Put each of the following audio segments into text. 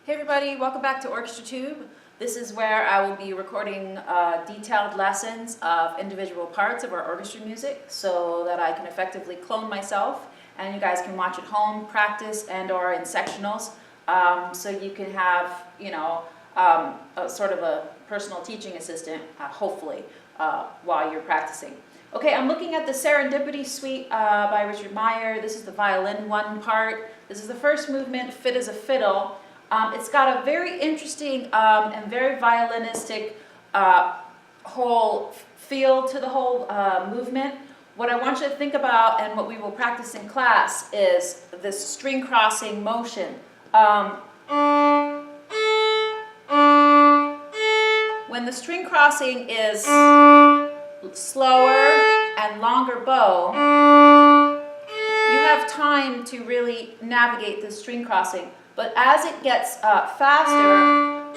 Hey everybody, welcome back to Orchestra Tube. This is where I will be recording detailed lessons of individual parts of our orchestra music so that I can effectively clone myself and you guys can watch at home, practice, and or in sectionals, so you can have, a sort of a personal teaching assistant, hopefully, while you're practicing. Okay, I'm looking at the Serendipity Suite by Richard Meyer. This is the violin 1 part. This is the first movement, Fit as a Fiddle. It's got a very interesting and very violinistic whole feel to the whole movement. What I want you to think about and what we will practice in class is this string crossing motion. When the string crossing is slower and longer bow, you have time to really navigate the string crossing. But as it gets faster,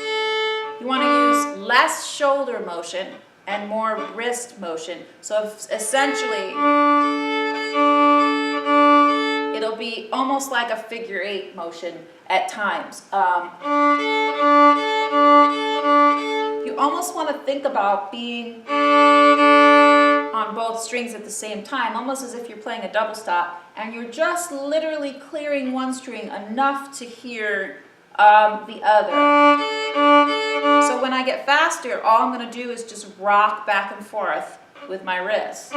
you want to use less shoulder motion and more wrist motion. So essentially, it'll be almost like a figure 8 motion at times. You almost want to think about being on both strings at the same time, almost as if you're playing a double stop, and you're just literally clearing one string enough to hear the other. So when I get faster, all I'm going to do is just rock back and forth with my wrist.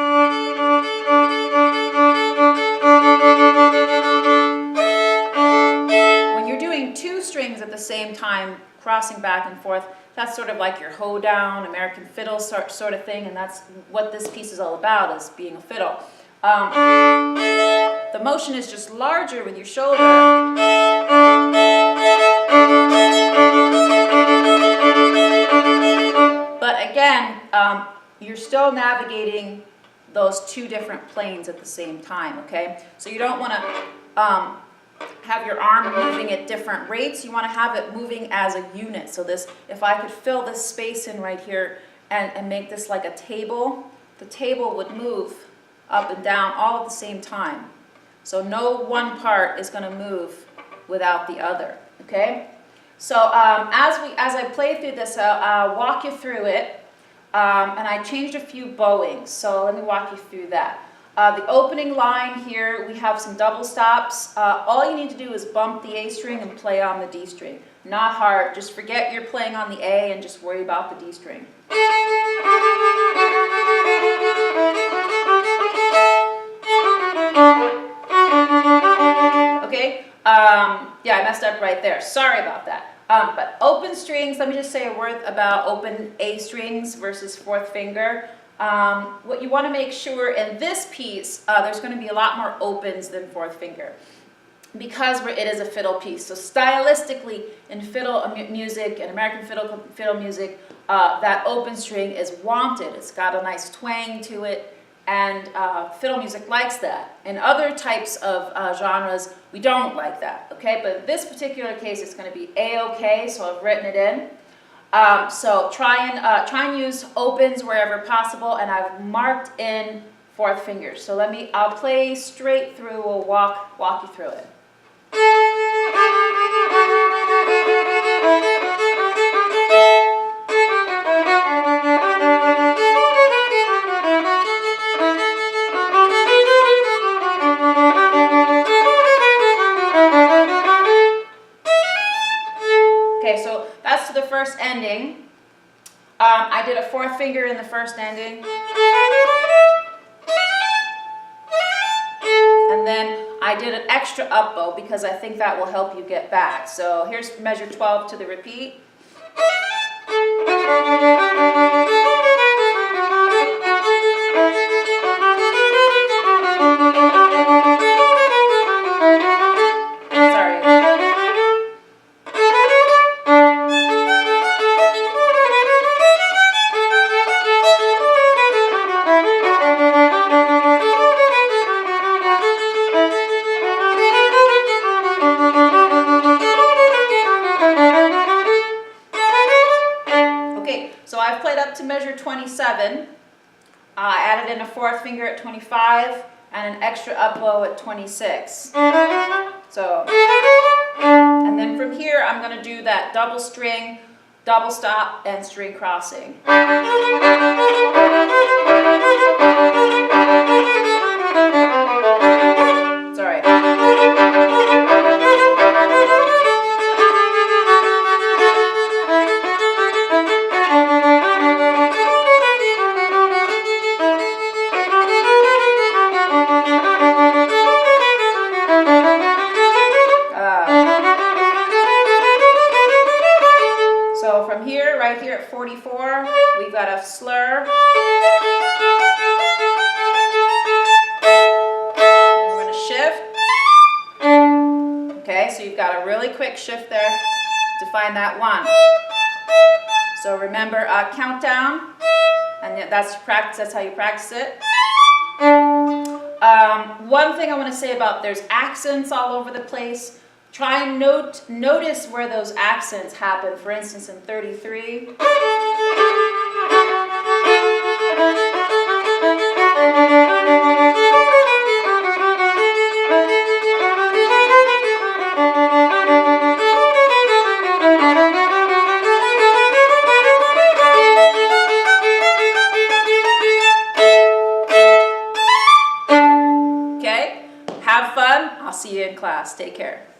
When you're doing 2 strings at the same time, crossing back and forth, that's sort of like your hoedown, American fiddle sort of thing, and that's what this piece is all about, is being a fiddle. The motion is just larger with your shoulder. But again, you're still navigating those 2 different planes at the same time, okay? So you don't want to have your arm moving at different rates. You want to have it moving as a unit. So this, if I could fill this space in right here and make this like a table, the table would move up and down all at the same time. So no one part is going to move without the other, okay? So as I play through this, I'll walk you through it, and I changed a few bowings, so let me walk you through that. The opening line here, we have some double stops. All you need to do is bump the A string and play on the D string. Not hard, just forget you're playing on the A and just worry about the D string. Okay, yeah, I messed up right there. Sorry about that. But open strings, let me just say a word about open A strings versus 4th finger. What you want to make sure in this piece, there's going to be a lot more opens than 4th finger because it is a fiddle piece. So stylistically, in fiddle music and American fiddle music, that open string is wanted. It's got a nice twang to it, and fiddle music likes that. In other types of genres, we don't like that, okay? But in this particular case, it's going to be A-okay, so I've written it in. So try and use opens wherever possible, and I've marked in 4th finger. So I'll play straight through. We'll walk you through it. Okay, so that's to the first ending. I did a 4th finger in the first ending. And then I did an extra up bow because I think that will help you get back. So here's measure 12 to the repeat. So I've played up to measure 27. I added in a 4th finger at 25 and an extra up bow at 26. So And then from here, I'm going to do that double string, double stop, and string crossing. It's all right. So from here, right here at 44, we've got a slur. Then we're going to shift. Okay, so you've got a really quick shift there to find that 1. So remember countdown, and that's practice. That's how you practice it. One thing I want to say about there's accents all over the place. Try and notice where those accents happen. For instance, in 33. Okay, have fun. I'll see you in class. Take care.